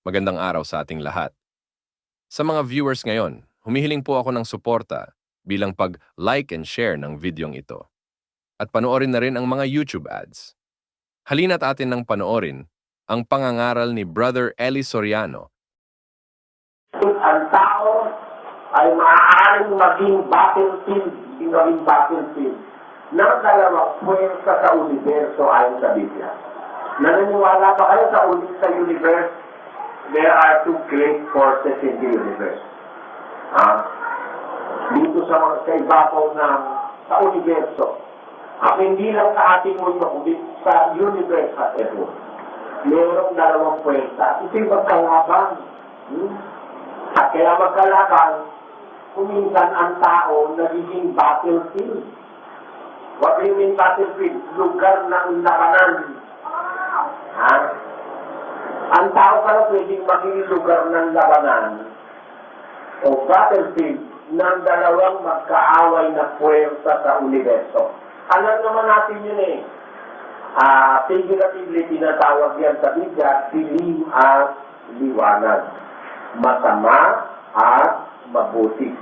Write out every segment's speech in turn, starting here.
Magandang araw sa ating lahat. Sa mga viewers ngayon, humihiling po ako ng suporta bilang pag-like and share ng videong ito. At panoorin na rin ang mga YouTube ads. Halina't atin nang panoorin ang pangangaral ni Brother Eli Soriano. Ang tao ay maaaring maging battlefield ng dalawang puwersa sa universo ayon sa Biblia. Naniniwala ba kayo sa universe? There are two great forces in the universe. Dito sa ibabaw sa universo. At hindi lang sa ating mundo, kundi sa universe at ito. Mayroong dalawang puwersa. Ito yung magkalaban. At kaya magkalaban, kuminsan ang tao nagiging battlefield. What do you mean battlefield? Lugar ng labanan. Ang tao pala pwedeng maging lugar ng labanan o battlefield ng dalawang magkaaway na puwersa sa universo. Alam naman natin yun eh. Figuratively, tinatawag yan sa Biblia, dilim at liwanag. Masama at mabuti.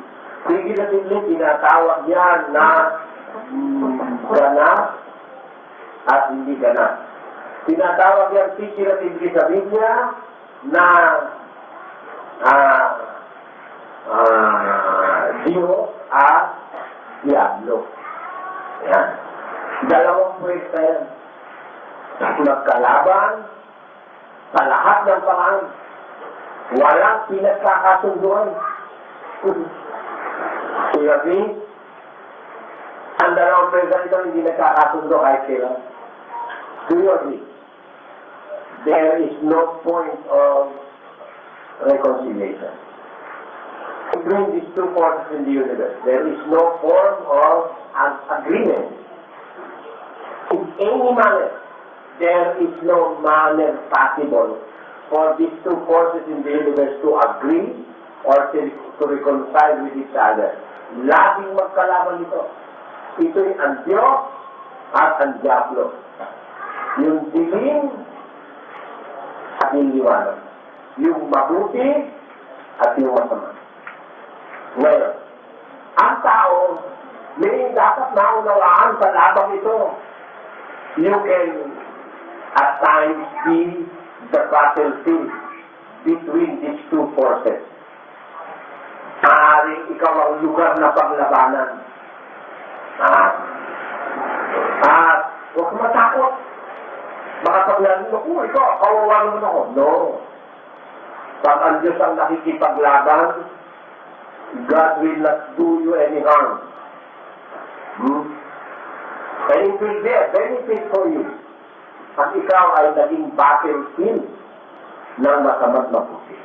Figuratively, tinatawag yan na ganap at hindi ganap. Tinatawag yan figuratively sa Biblia na Diyos at Diablo. Yan. Dalawang puwersa yan. Nagkalaban sa lahat ng paraan. Walang pinagkakasunduan. Sinabi, ang dalawang puwersa ito hindi nagkakasundo kahit kailan. Do you agree? There is no point of reconciliation. Between these two forces in the universe, there is no form of an agreement. In any manner, there is no manner possible for these two forces in the universe to agree or to reconcile with each other. Laging magkalaban ito. Ito'y ang Diyos at ang Diablo. Yung dilim at yung liwanag. Yung mabuti at yung masama. Ngayon, ang tao may dapat naunawaan sa labang ito. You can at times be the battlefield between these two forces. Maaaring ikaw ang lugar na panglabanan. At huwag matakot. Baka paglaban mo, ikaw, kawawa naman ako. No. Pag ang Diyos ang nakikipaglaban, God will not do you any harm. And it will be a benefit for you. At ikaw ay naging battlefield ng masama't mabuti.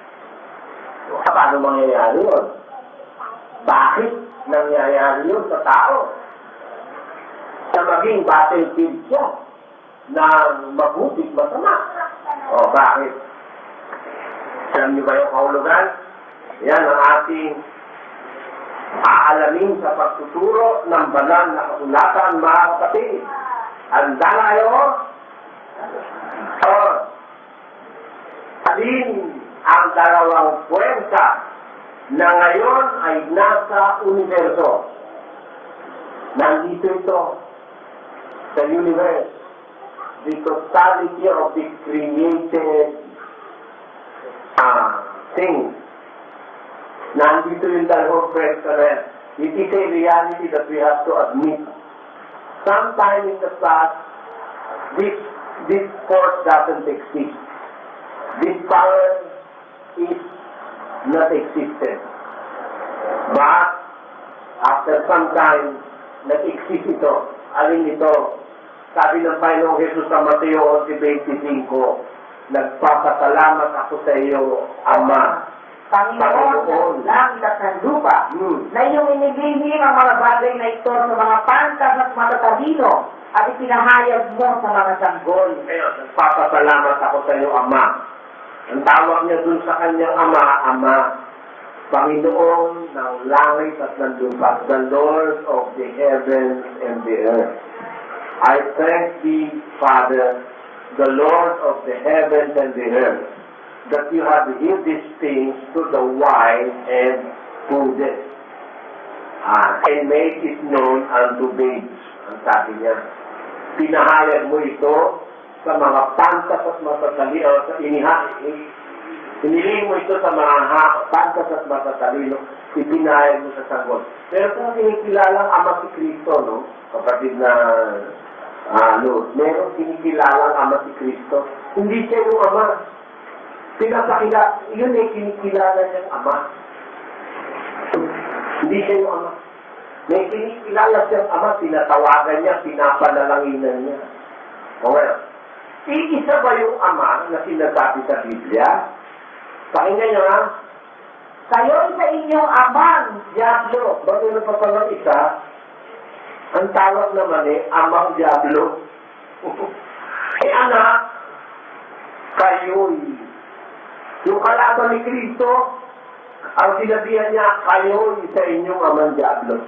Paano mangyayari yun? Bakit nangyayari yun sa tao? Na maging battlefield siya ng mabuti masama. O bakit? Alam niyo ba yung kahulugan? Yan ang ating aalamin sa pagtuturo ng banal na kasulatan, mga kapatid. Handa na kayo? Alin ang dalawang puwersa na ngayon ay nasa universo? Nandito ito sa universe. The totality of the created things. Nandito yung dalawang puwersa na yan. It is a reality that we have to admit. Sometime in the past, this force doesn't exist. This power is not existent. But, after some time, nag-exist ito. Alin ito? Sabi ng Panginoong Jesus sa Mateo 11:25, nagpapasalamat ako sa iyo, Ama. Panginoon ng langit at ng lupa, na iyong inilihim ang mga bagay na ito sa mga pantas at matatalino at ipinahayag mo sa mga sanggol. Ngayon, nagpapasalamat ako sa iyo, Ama. Ang tawag niya dun sa kanyang Ama, Ama. Panginoon ng langit at ng lupa, the Lord of the heavens and the earth. I thank thee, Father, the Lord of the heavens and the earth, that you have hid these things to the wise and prudent, and made it known unto babes. Ang sabi niya, pinahayag mo ito sa mga pantas at matatalino, iniling mo ito sa mga pantas at matatalino, ipinahayag mo sa sanggol. Pero kung kinikilalang Ama si Kristo, no? Kapatid na Lord, meron kinikilalang Ama si Kristo. Hindi siya yung Ama. Yun ay kinikilala niyang Ama. Hindi siya yung Ama. May kinikilala siyang Ama, tinatawagan niya, pinapanalanginan niya. O ngayon, iisa ba yung Ama na sinasabi sa Biblia? Pakinggan niyo ha? Kayo'y sa inyong amang Diablo. Bakit na pa palang isa? Ang tawag naman Amang Diablo. Anak, kayo'y. Yung kalaban ni Kristo, ang sinabihan niya, kayo'y sa inyong Amang Diablo.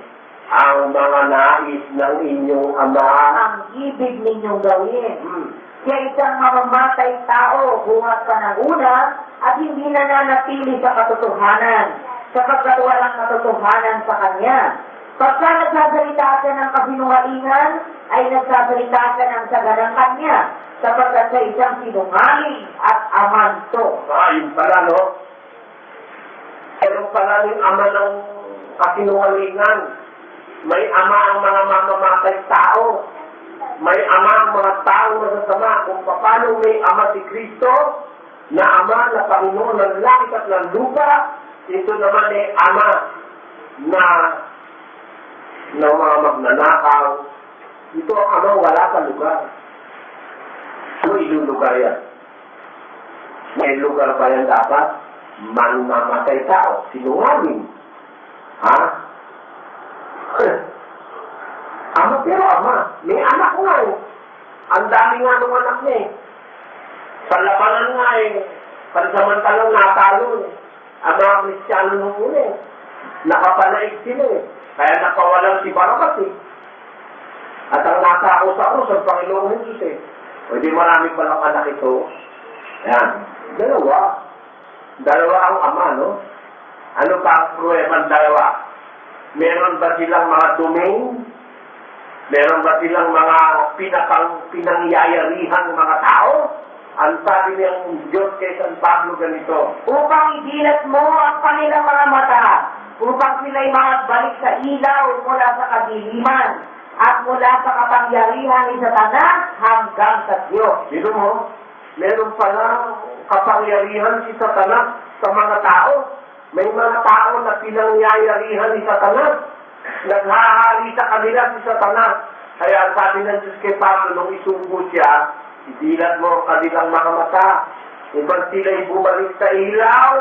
Ang mga nais ng inyong Ama. ang ibig ninyong gawin. Kaya isang mamamatay tao buhat pa ng una at hindi nananatili sa katotohanan sapagkat walang katotohanan sa kanya. Pagka nagsasalita ka ng kasinungalingan, ay nagsasalita ka ng saganang kanya sapagkat sa isang sinungaling at amanto. Yun pala, no? Meron pala yung Ama ng kasinungalingan. May Ama ang mga mamamatay tao. May Ama ang mga tao na sasama. Kung paano may Ama si Kristo, na Ama na Panginoon ng langit at ng lupa, ito naman Ama na mga magnanakaw. Ito ang Ama wala sa lugar. So, ilulugar yan. May lugar ba yan dapat? Mamamatay tao. Sinungaling. Ha? Ama pero Ama. May anak nga Ang dami nga ng anak niya Sa labanan nga pansamantalang natalo Ang mga Kristiyano nung una Nakapanaig sila Kaya nakawalan si Barabbas At ang nakausap ang Panginoong Jesus O di marami palang anak ito. Yan. Dalawa ang Ama, no? Ano pa ang pruwebang dalawa? Meron ba silang mga domain? Meron ba silang mga pinangyayarihan mga tao? Ang sabi niyang Diyos kay San Pablo ganito, Upang idilat mo ang kanilang mga mata, upang sila'y magbalik sa ilaw mula sa kadiliman, at mula sa kapangyarihan ni Satanas hanggang sa Diyos. dito mo, meron pala kapangyarihan si Satanas sa mga tao. May mga tao na pinangyayarihan ni Satanas. Naghahari sa kanila si Satanas. Kaya ang sabi ng Diyos kay Pablo nung isugo siya, idilat mo ang kanilang mga mata. Upang sila'y bumalik sa ilaw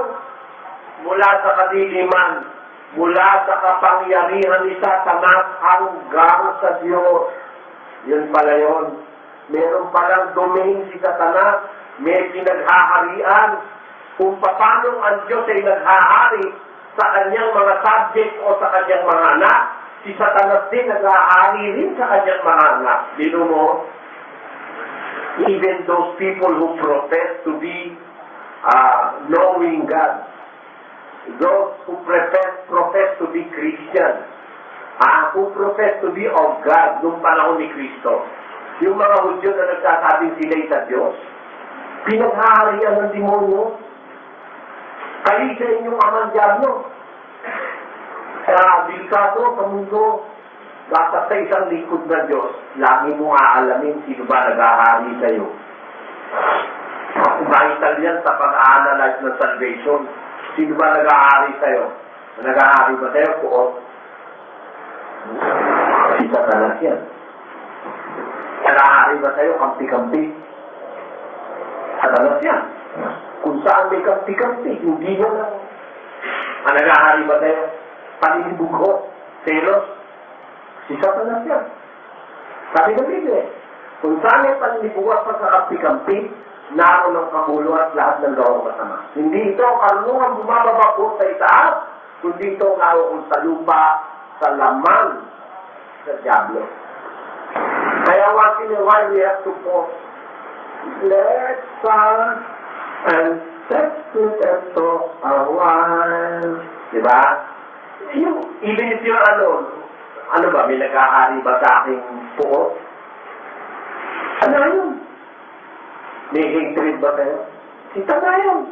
mula sa kadiliman, mula sa kapangyarihan ni Satanas hanggang sa Diyos. Yun pala yun. Meron palang domain si Satanas. May pinaghaharian. Kung paano ang Diyos ay naghahari sa kanyang mga subject o sa kanyang mga anak, si Satanas din naghahari rin sa kanyang mga anak. Dino mo, even those people who profess to be knowing God, those who profess to be Christian, who profess to be of God noong panahon ni Kristo, yung mga Hudyo na nagsasabing sila'y sa Diyos, pinaghaharian ng demonyo, kayo sa inyong Amang Diablo. Delikado sa mundo, dapat sa isang likod na Diyos, lagi mo aalamin sino ba naghahari sa iyo. Vital yan sa pag-analyze ng salvation. Sino ba naghahari sa iyo? Naghahari ba sa iyo? Puot. Si Satanas yan. Naghahari ba sa iyo? Kampi-kampi. Satanas yan. Kung saan may kampi-kampi, hindi mo lang. Ang naghahari ba tayo? Paninibugo, selos, si Satanas yan. Sabi ng Biblia, kung saan may paninibugo pa sa kampi-kampi, naroon ng kagulo at lahat ng gawang masama. Hindi ito karunungan bumababa po sa itaas, kundi ito naroon sa lupa, sa laman, sa Diablo. Kaya once in a while we have to pause. Let's and Let's sit and talk a while. Diba? Yung, even if you're ano ba, may nag-aari ba sa aking puot? Ano yun? May hatred ba kayo? Sita na yun.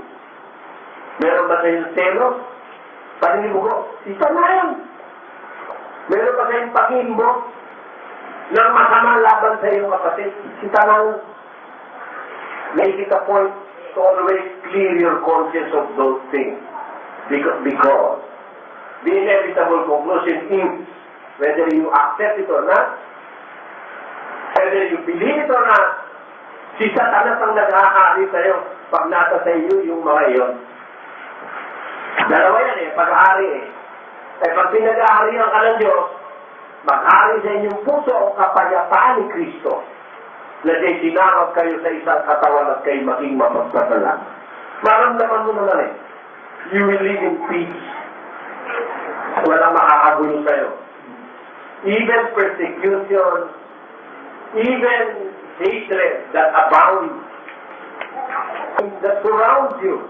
Meron ba kayong selos? Paninibugo? Sita na yun. Meron ba kayong pakimbo ng masama laban sa iyong kapatid? Sita na yun. Make it a point to always clear your conscience of those things. Because the inevitable conclusion is, whether you accept it or not, whether you believe it or not, si Satanas ang nag-aari sa'yo pag nasa sa iyo yung mga iyon. Dalawa yan pag-aari pag pinag-aarihan ka ng Diyos, mag-aari sa inyong puso ang kapayapaan ni Kristo na di sinakot kayo sa isang katawan at kayo maging mapagpasalan. Maramdaman mo naman you will live in peace. Walang makakagulo sa'yo. Even persecution, even hatred that abounds, that surrounds you,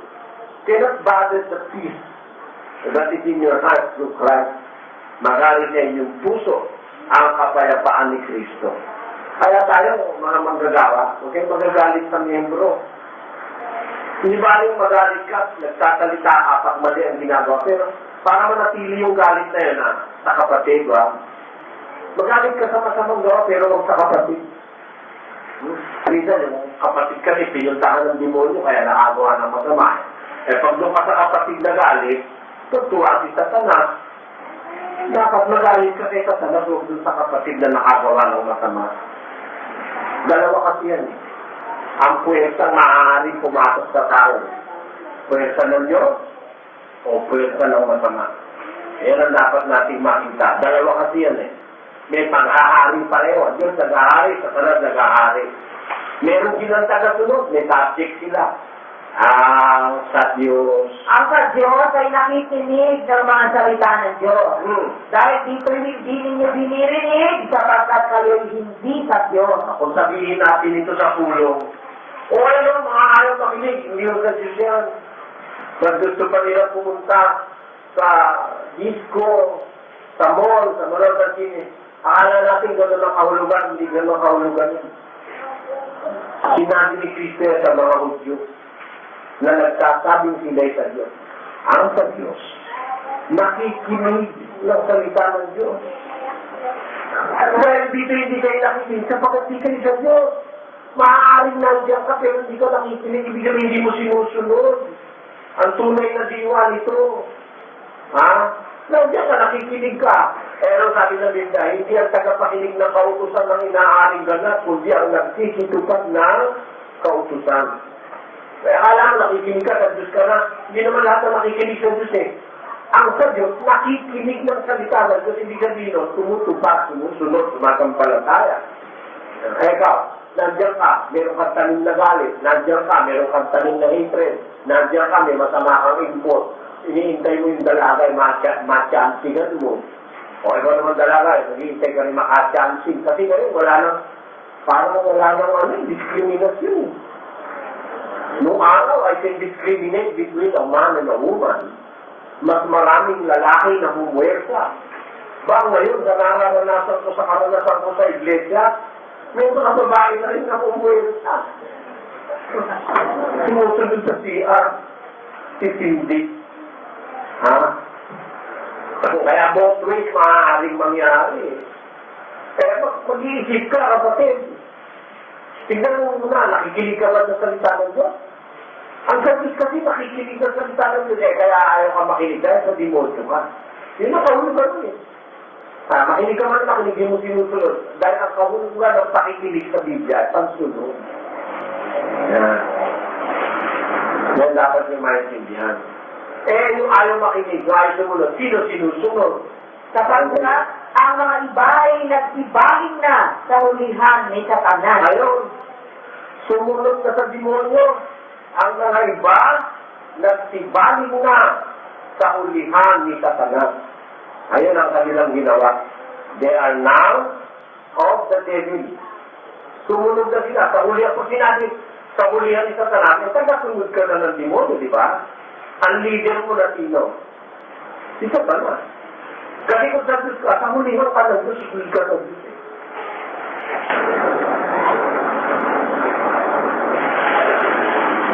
cannot bother the peace that is in your heart through Christ. Magaling sa inyong puso ang kapayapaan ni Kristo. Kaya tayo, mga manggagawa, huwag kayong magagalit sa miyembro. Hindi ba yung magalit ka, nagtatalita ka pag mali ang ginagawa, pero para manatili yung galit na yun sa kapatid, ba? Magalit ka sa masamang gawa, pero huwag sa kapatid. Minsan, yung kapatid kasi pinuntahan ng demonyo, kaya nakagawa ng masama. Pag doon ka sa kapatid na galit, tutuwa si Satanas. Dapat magalit ka kay Satanas, huwag doon sa kapatid na nakagawa ng masama. Dalawa kasi yan. Ang puwersang maaaring pumasok sa tao. Puwersa ng Diyos o puwersa ng masama. Yan ang dapat nating makita. Dalawa kasi yan May pang-ahari pareho. Diyos nag-ahari, Satanas nag-ahari. Meron silang tagasunod, may subject sila. Sa Diyos. Ang sa Diyos ay nakikinig ng mga salita ng Diyos. Dahil dito hindi ninyo binirinig sapagkat kayo hindi sa Diyos. Kung sabihin natin ito sa pulong, o ano, mga ayaw makinig, hindi yung sa Diyos yan. Pag gusto pa nila pumunta sa disco, sa mall, sa mall sa sine, akala natin gano'n ang kahulugan, hindi gano'n ang kahulugan yan. Sinabi ni Kristo sa mga Hudyo na nagsasabing sila'y sa Diyos. Ang sa Diyos, nakikinig ng salita ng Diyos. Well, dito hindi kayo nakikinig sapagkat di kayo sa Diyos. Maaaring nandiyan ka pero hindi ka nakikinig, ibig sabihin hindi mo sinusunod. Ang tunay na diwa nito. Nandiyan ka, nakikinig ka. Pero sabi ng Biblia, hindi ang tagapakinig ng kautusan ng inaaring ganat, kundi ang nagsisitupad ng kautusan. Kaya akala mo nakikinig ka, sa Diyos ka na. Hindi naman lahat na nakikinig sa Diyos Ang sa Diyos, nakikinig ng salita ng Diyos, hindi sabihin, tumutupad, sumusunod, sumasampalataya. Ikaw, nandiyan ka, meron kang tanim na galit. Nandiyan ka, meron kang tanim na hatred. Nandiyan ka, may masama kang import. Iniintay mo yung dalagay, matchansingan mo. O ikaw naman dalagay, nag-iintay ka rin makachansin. Kasi ngayon, parang wala nang discrimination. Noong araw, I can discriminate between a man and a woman. Mas maraming lalaki na bumuwersa. Ba ngayon, sa nararanasan ko sa karanasan ko sa iglesia, may mga babae na rin na bumuwersa. Sumusunod sa CR, titindi. Kaya both ways maaaring mangyari. Kaya mag-iisip ka, kapatid. Tignan mo muna, nakikinig ka ba sa salita ng Diyos? Ang sabi kasi nakikinig sa salita ng Diyos kaya ayaw ka makinig dahil sa demonyo ka. Yun ang kahulugan mo makinig ka man, makinig mo sinusunod. Dahil ang kahulugan ng pakikinig sa Biblia at pansunod. Yan dapat yung maintindihan. Yung ayaw makinig, ayaw sumunod, sino sinusunod? Sapagkat ang mga iba ay nagsibahing na sa hulihan ni Satanas. Ngayon, sumunod na sa demonyo. Ang mga iba, nagsibaling na sa hulihan ni Satanas. Ayun ang kanilang ginawa. They are now of the devil. Sumunod na sila. Sa huli ako sinabi, Sa hulihan isa sa natin, tagasunod ka na ng demonyo, di ba? Ang leader mo na sino? Si Satanas. Kasi kung sa Diyos ka, sa hulihan ka ng Diyos, hulihan ka ng Diyos.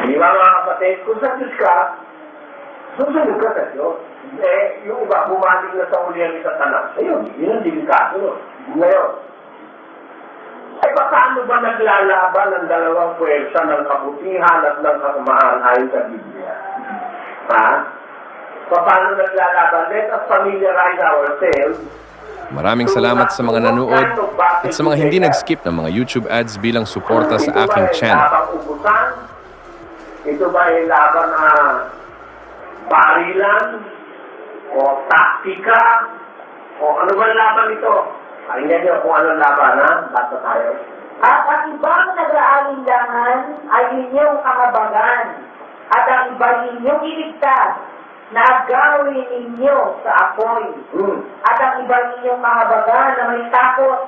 Di ba mga kapatid, kung sa Diyos ka, susunod ka sa Diyos. Eh, yung iba, bumaling na sa hulihan ni Satanas. Ayun, yun ang delikado. Ngayon, ay paano ba naglalaban ng dalawang puwersa ng kabutihan at ng kasamaan ayon sa Biblia? Ha? Paano naglalaban? Let us familiarize ourselves. Maraming salamat sa mga nanood at sa mga hindi nag-skip ng mga YouTube ads bilang suporta sa aking channel. Labang ubusan? Ito ba ay laban na barilan? O taktika? O ano ba laban ito? Pakinggan niyo kung anong laban, ha? Basta tayo. At ang ibang nag-aalinlangan ay inyong kahabagan, at ang iba ninyong iligtas na gawin ninyo sa apoy. At ang iba ninyong kahabagan na may takot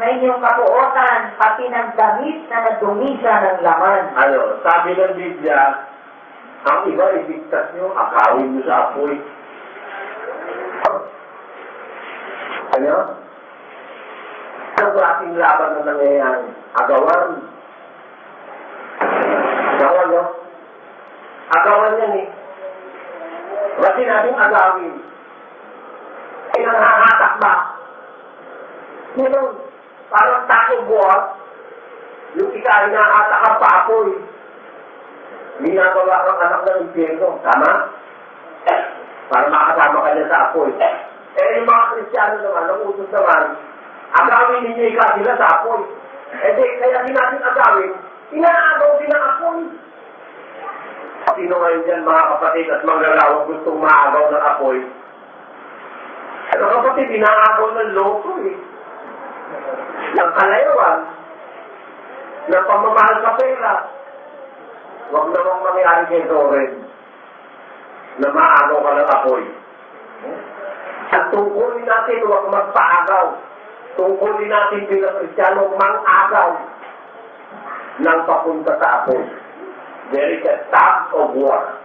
na inyong kapuotan, pati ng damit na nadumisa ng laman. Ano, sabi ng Biblia, ang iba iligtas niyo, akawin niyo sa apoy. Ano? Ang klaseng laban na nangyayari? Agawan. Agawan, no? Agawan yan eh. Ba't sinabing agawin? Ay nangangatak ba? Meron, parang taco buhat, yung isa ay naatak ang papoy. Ginagawa kang anak ng impyerno. Tama? Para makasama ka niya sa apoy. Eh, yung mga Kristiyano naman, ang utos naman, agawin ninyo ika sila sa apoy. Eh di, kaya din natin agawin, inaagaw din ang apoy. Sino ngayon dyan mga kapatid at manggagawang gustong maagaw ng apoy? Ano kapatid, inaagaw ng loko eh. Ng kalayawan, ng pamamahal sa pera. Huwag namang mangyari kay Doren na maagaw ka ng apoy. At tungkulin natin, huwag magpaagaw. Tungkulin natin bilang Kristiyano mang-agaw ng papunta sa apoy. There is a tug of war.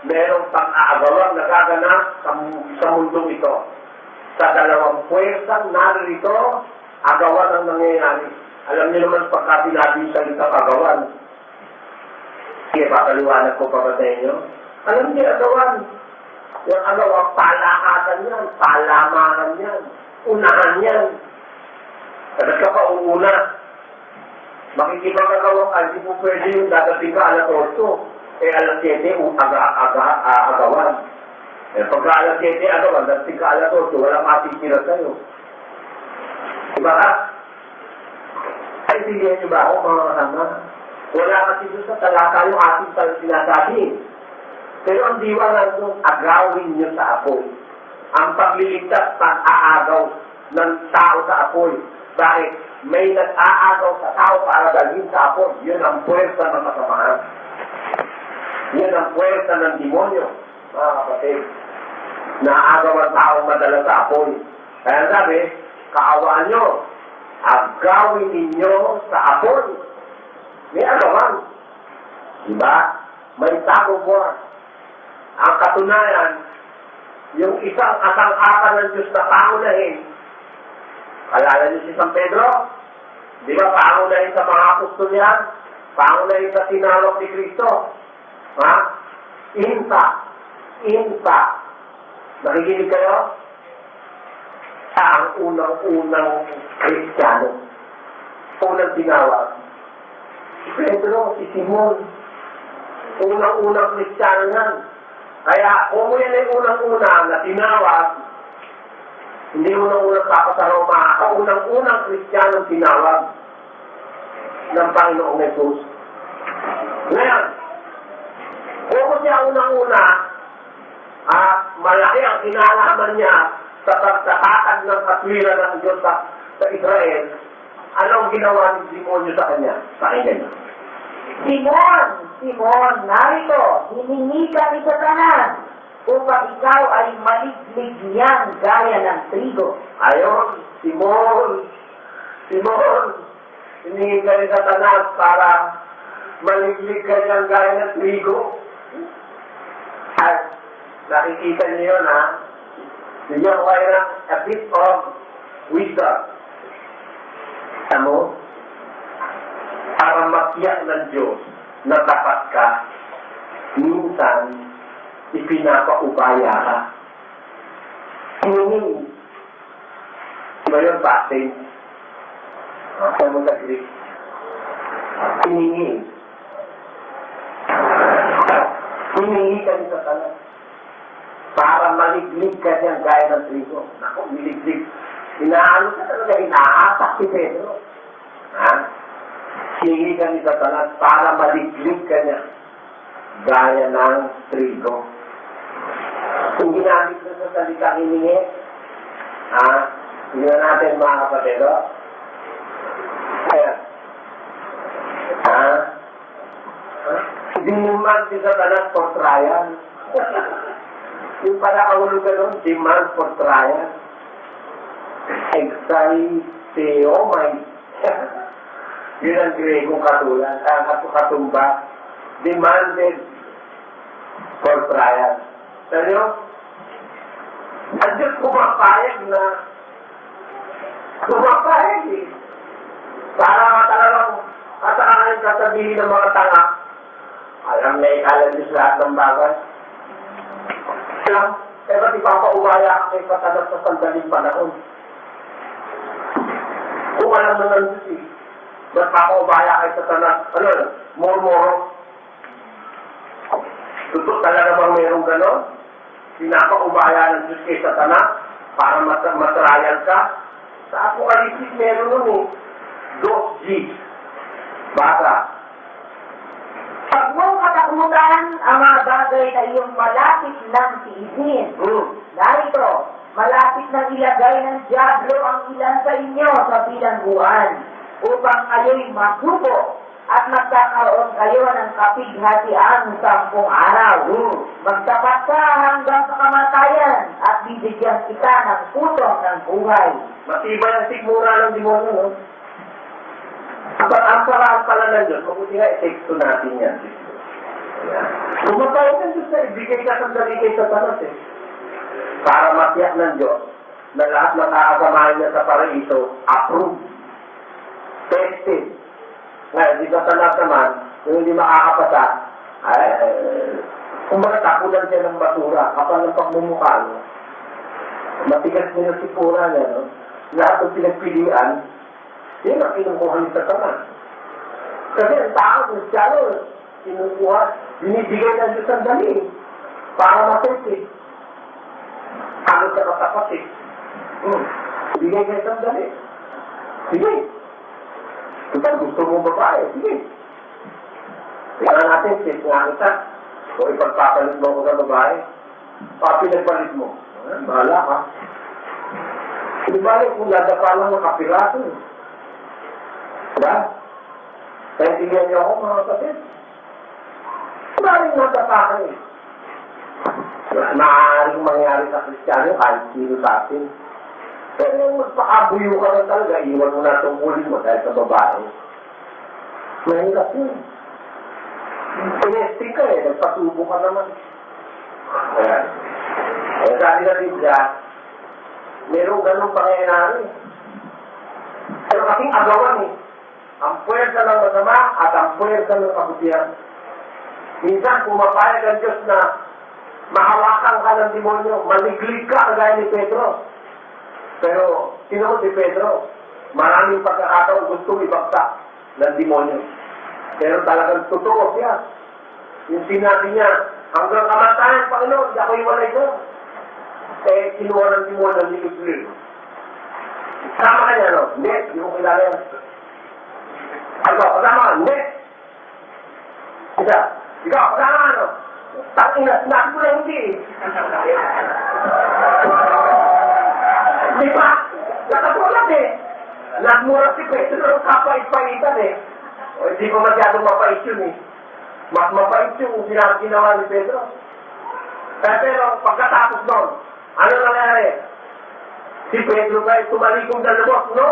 Merong pang-aagawan na gaganap sa mundong ito. Sa dalawang puwersang narito, agawan ang nangyayari. Alam niyo naman pagka sinabi yung salitang agawan. Sige, papaliwanag ko pa ba sa inyo? Alam niyo, agawan. Yung agawan, palakasan yan, palamahan yan, unahan yan. Sabat ka pa uuna. Makikipag-agawan ka, hindi po pwede yung dadating ka alas 8. Eh, alas 7, agawan. Eh, pagka alas 7, agawan, dadating ka alas 8, walang matitira sa'yo. Diba ka? Ay, bigyan niyo ba ako, mga kasama? Wala kasi doon sa talata yung ating sinasabi. Pero ang diwa nga doon, agawin niyo sa apoy. Ang pagliligtas, pag-aagaw ng tao sa apoy. Bakit? May nag-aagaw sa tao para dalhin sa apoy. Yun ang puwersa ng kasamahan. Yun ang puwersa ng demonyo, mga kapatid. Naaagaw ang tao madala sa apoy. Kaya sabi, kaawaan nyo, agawin ninyo sa apoy. May agawan. Diba? May tago buwan. Ang katunayan, yung isang asang-akan ng Diyos na pangunahin, alala niyo si San Pedro? Di ba pangunahin sa mga apostol yan? Pangunahin sa tinawag ni Kristo. Ha? Inta. Nakikinig kayo? Siya ang unang-unang Kristiyano. Unang tinawag. Si Pedro, si Simon. Unang-unang Kristiyano yan. Kaya kung yan ay unang-una na tinawag, hindi unang-unang Papa sa Roma, ang unang-unang Kristiyanong tinawag ng Panginoong Jesus. Ngayon, kung siya unang-una, malaki ang kinalaman niya sa pagtatatag ng katwiran ng Diyos sa Israel, anong ginawa ni Simonyo sa kanya? Pakinggan niyo. Simon, narito, hiningi ka ni Satanas upang ikaw ay maliglig niyan gaya ng trigo. Ayon, Simon, hiningi ka ni Satanas para maliglig ka niyang gaya ng trigo. At nakikita niyo yun, ha? Bigyan ko kayo ng a bit of wisdom. Ano? Para makiyak ng Diyos na tapat ka, minsan ipinapaubaya ka. Hinihingi. Diba yun, fasting? Saan mo sa Greek? Hinihingi. Hinihingi ka sa talas. Para maliglig ka siyang gaya ng trigo. Naku, miliglig. Inaano ka talaga, inaatak si Pedro. Ha? Hinihingi ka ni Satanas para maliglig ka niya gaya ng trigo. Kung ginamit na sa salitang hiningi, ha? Hindi natin mga kapatid, o? Kaya, ha? Demand si Satanas for trial. Yung pala kaulo ka nun, demand for trial. Exaiteomai. Yun ang Gregong katulan, katumba. Demanded for trial. Seryo? Ang Diyos kumapayag na eh. Para talagang katakanin sasabihin ng mga tanga. Alam na ikalan Diyos lahat ng bagay. Pero ipapaubaya ka kay Satanas sa sandaling panahon. Kung alam mo ng Diyos eh, magpapaubaya kay Satanas, murmuro. Totoo talaga bang mayroong gano'n? Pinapaubaya ng Diyos kay Satanas para matrial ka? Sa Apokalipsis meron nun eh. 2G. Bata. Pag mong katakutan ang mga bagay na iyong malapit ng tiisin. Narito, malapit nang ilagay ng dyablo ang ilan sa inyo sa bilangguan upang kayo'y masuko at magkakaroon kayo ng kapighatian 10 araw. Magtapat ka hanggang sa kamatayan at bibigyan kita ng putong ng buhay. Matibay ang sigmura ng demonyo, no? Ang paraan pala ng Diyos, mabuti nga, i-teksto natin yan. Kumapayag ng Diyos na ibigay ka sandali kay Satanas eh. Para matiyak ng Diyos na lahat na kakasamahin niya sa paraiso, approved, tested. Ngayon, di Satanas naman, kung hindi makakapasa, kumbaga takulan siya ng basura, kapal ng pagmumukha, no? Matigas niya si pura niya, no? Lahat ng pinagpilian, yun ang kinukuha ni Satanas. Kasi ang tao, Kristiyano, kinukuha, binibigay ng Diyos ang dali para matesti. Ano sa katapat eh. Bigay kayo ng dali. Sige. Kita gusto mo babae. Sige. Tingnan natin, test nga kita. Kung ipagpapalit mo ko sa babae, pinagpalit mo. Bahala ka. Di ba kung nadapa lang ng kapirato eh. Diba? Naintindihan niyo ako mga kapatid? Maaaring nadapa ka eh. Maaaring mangyari sa Kristiyano kahit sino sa atin. Pero yung magpakabuyo ka lang talaga, iwan mo na tungkulin mo dahil sa babae. Mahirap yun. Tinesting ka eh, nagpasubo ka naman. Ayan. Eh, sabi na Biblia, merong ganong pangyayari. Pero kasing agawan eh. Ang puwersa ng masama at ang puwersa ng kabutihan. Minsan, pumapayag ang Diyos na mahawakan ka ng demonyo, maliglig ka kagaya ni Pedro. Pero, sino si Pedro? Maraming pagkakataon gustong ibagsak ng demonyo. Pero talagang totoo siya. Yung sinabi niya, hanggang kamatayan, Panginoon, di ako iwalay ko. Eh, kinuha ng demonyo ng liglig. Kasama ka niya, no? Hindi, hindi mo kilala yan. Ano, kasama ka? Hindi. Isa, ikaw, kasama ka, no? Tangina, sinabi ko na hindi. Di ba? Nakatulad eh. Nagmura si Pedro, kapait-paitan eh. O, hindi ko masyadong mapait yun eh. Mas mapait yung ginawa ni Pedro. Pero pagkatapos noon, ano nangyari? Si Pedro ba ay tumalikong na lumos? No!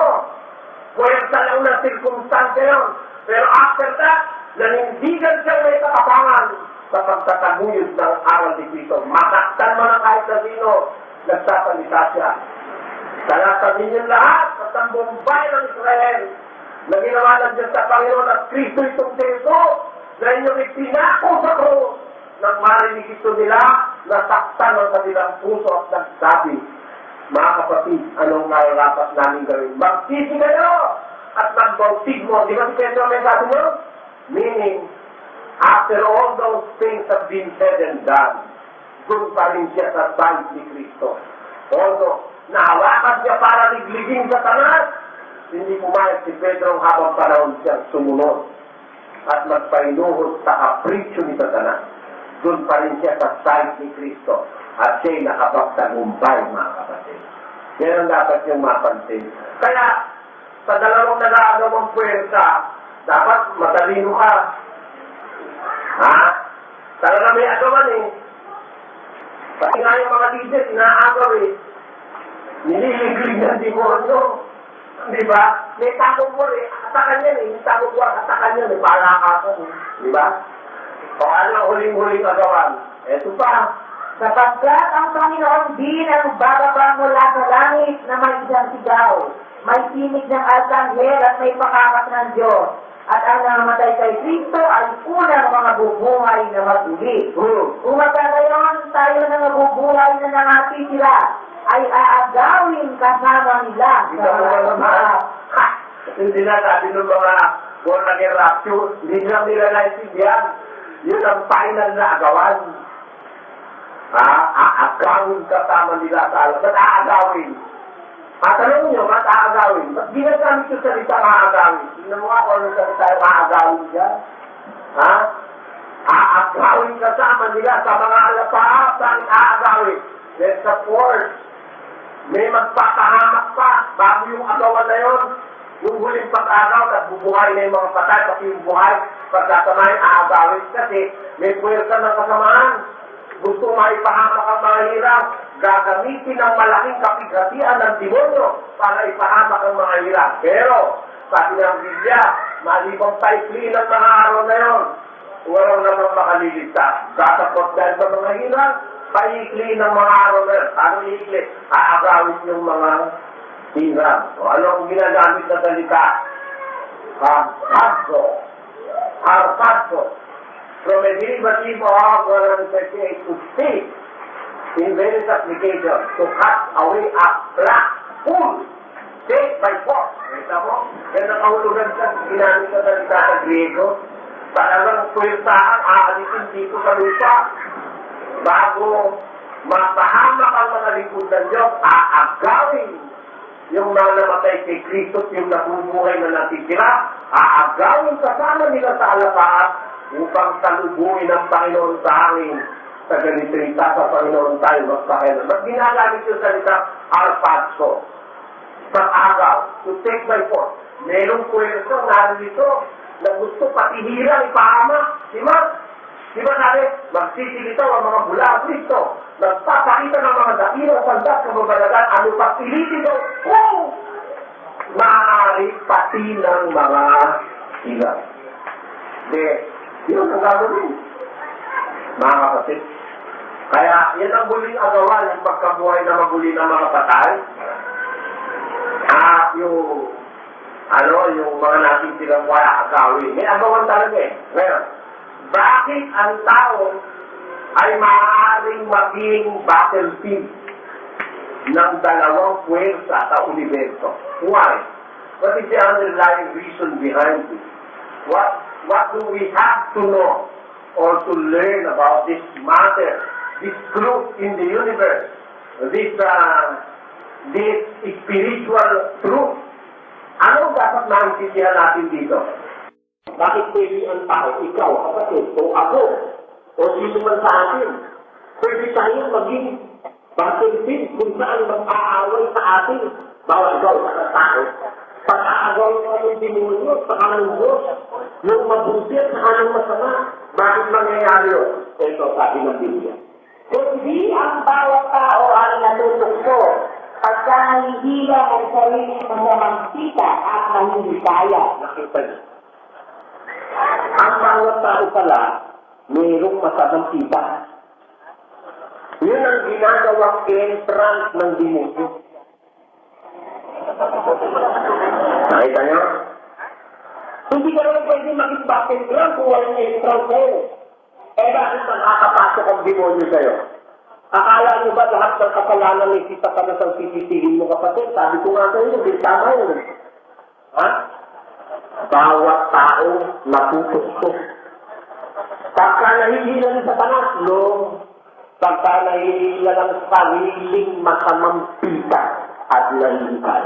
Pwede sa lang ng sirkumstansya yun. Pero after that, nanindigan siyang may katapangan sa pagtataguyod ng aral ni Cristo. Masaktan man ang kahit na sino, nagsasalita siya. Salasanin niyo lahat sa tambumbay ng Israel na ginawa ng Diyos sa Panginoon at Cristo itong Teso na inyong ipinako sa krus. Nang marinig ito nila, nasaktan ang kanilang puso at nagsabi, mga kapatid, anong nararapat namin gawin? Magsisi kayo at magbautismo. Di ba si Pedro may sabi mo? Meaning, after all those things have been said and done, doon pa rin siya sa side ni Cristo. Although, nahawakan siya para ligligin sa tanas, hindi pumayag si Pedro habang panahon siyang sumunod at magpainuhod sa kapritsyo ni Satanas. Doon pa rin siya sa side ni Cristo at siya'y nakapagtagumpay, mga kapatid. Yan ang dapat niyong mapansin. Kaya, sa dalawang nag-aagawang puwersa, dapat matalino ka. Ha? Talaga may agawan eh. Pati nga yung mga leaders, inaagaw eh. Nililiglig ng demonyo. Di ba? May takot mo eh. Atakan yan eh. Yung takot mo, atakan yan eh. Para ka ako. Di ba? O ano ang huling-huling agawan? Eto pa. Sapagkat ang Panginoon din ang bababa mula sa langit na may isang sigaw, may tinig ng arkanghel at may pakakat ng Diyos. At ang namatay kay Kristo ay unang mga bubuhay na maguli. Kung magkakaroon tayo ng mabubuhay na nangatitira, ay aagawin kasama nila Hindi sa ka mga naman mga hindi na sabi ng mga born again rapture, hindi lang nila naintindihan. Yun ang final na agawan. Aagawin kasama nila sa alam. Ba't aagawin? Tanong nyo, ba't aagawin? Ba't ginagamit yung salita aagawin? Tingnan mo nga kung anong salita yung aagawin dyan. Aagawin kasama nila sa mga alapaap ang aagawin. There's a force. May magpapahamak pa bago yung agawan na yun. Yung huling pag-agaw at bubuhay na yung mga patay, pati yung buhay, pagkasamahin, aagawin. Kasi may puwersa ng kasamaan. Gusto maipahamak ang mga hirap, gagamitin ang malaking kapighatian ng demonyo para ipahamak ang mga hirap. Pero, sabi ng Biblia, malibang taikli ng mga araw na yon, walang namang makaliligtas. Datapot dahil sa mga hirap, paikli ng mga araw na yon. Paano iikli? Aagawin yung mga hirap. O ano ang ginagamit na salita? Harpazo. From a derivative of 138 to speak in various applications to cut away a black wool, take by force. Kita mo? Yan ang kahulugan sa ginamit sa salita sa Griego. Talagang puwersahan, aalisin dito sa lupa. Bago mapahamak ang mga lingkod ng Diyos, aagawin yung mga namatay kay Kristo, yung nabubuhay na natitira, aagawin kasama nila sa alapaat upang salubungin ng Panginoon sa hangin. Sa ganitong sa Panginoon tayo magpakailan. Ba't ginagamit yung salita arpazo? Pag-agaw, to take by force. Merong puwersang narito na gusto patihirang ipahamak. Di ba sabi, magsisilitaw ang mga bula ang Kristo. Nagpapakita ng mga dakilang sandat sa mabalagan, ano pa pilitin daw, maaari pati ng mga ilan. Yun ang gagawin. Mga kapatid. Kaya, yan ang muling agawan, yung pagkabuhay na maguli ng mga patay. Yung mga natitirang wala agawin. May agawan talaga eh. Ngayon, bakit ang tao ay maaaring maging battlefield ng dalawang puwersa sa universo? Why? What is the underlying reason behind it? What do we have to know or to learn about this matter, this truth in the universe, this spiritual truth? Ano dapat maintindihan natin dito? Bakit pwede ang tao, ikaw, kapatid, o ako, o sino man sa atin, pwede tayong maging battlefield kung saan mag-aaway sa atin, bawat ikaw sa tao. Pag-aagaw ng anong demonyo, sa kanang Diyos, yung mabuti at sa kanang masama. Bakit mangyayari yun? Ito sabi ng Biblia. kundi ang bawat tao ay natutugso pagka nahihila ang sarili sa mamagsita at nahihikaya. Nakita niyo. Ang bawat tao pala, mayroong masamang kita. Yun ang ginagawang entrance ng demonyo. Nakita nyo? Hindi ka naman pwede maging battleground kung walang entrance sa'yo. Eh bakit nakakapasok ang demonyo sa'yo? Akala nyo ba lahat ng kasalanan ni si Satanas ang sisisihin mo, kapatid? Sabi ko nga sa'yo, hindi tama yun. Ha? Bawat tao natutusok. Pagka nahihila ni Satanas, no. Pagka nahihila ng sariling masamang pita at nahihikal.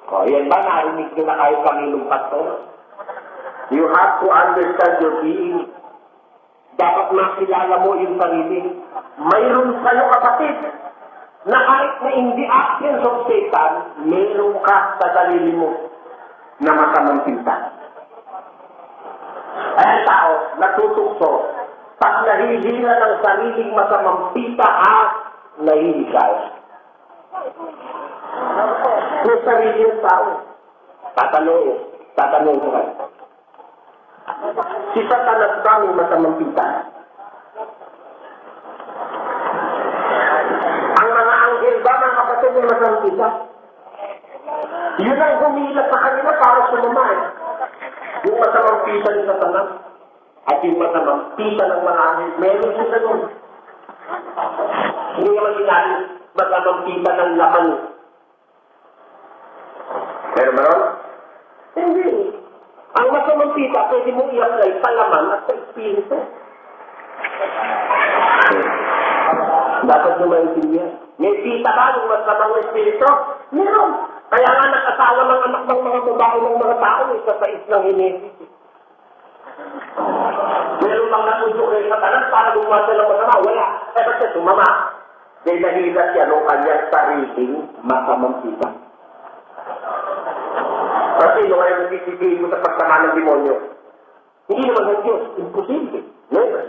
O, yan ba narinig nyo na kayo Panginoong Pastor? You have to understand your being. Dapat makilala mo yung sarili. Mayroon sa'yo, kapatid, na kahit na in the absence of Satan, mayroon ka sa sarili mo na masamang pita. Ay, tao, natutukso, pag nahihila ng sariling masamang pita at nahihikal. May sarili yung tao. Tatanong ko kayo. Si Satanas ba may masamang pita? Ang mga anghel ba, mga kapatid, may masamang pita? Yun ang humilat sa kanila para sumama eh. Yung masamang pita ni Satanas at yung masamang pita ng mga anghel, meron sila nun. Hindi naman sinabi masamang pita ng laman. Pero meron? Hindi. Ang masamang pita, pwede mo i-apply sa laman at sa espiritu. Dapat nyo maintindihan. May pita ba yung masamang espiritu? Meron. Kaya nga nakasawa ng anak ng mga babae ng mga tao sa sais ng Hinesis. Meron bang natunjuk kay Satanas para gumawa ng masama? Wala. Eh ba't siya sumama? Dahil nahila siya nung kanyang sariling masamang pita. Kasi yung ayaw nagsisisihin mo sa pagsama ng demonyo. Hindi naman ng Diyos. Imposible. Never.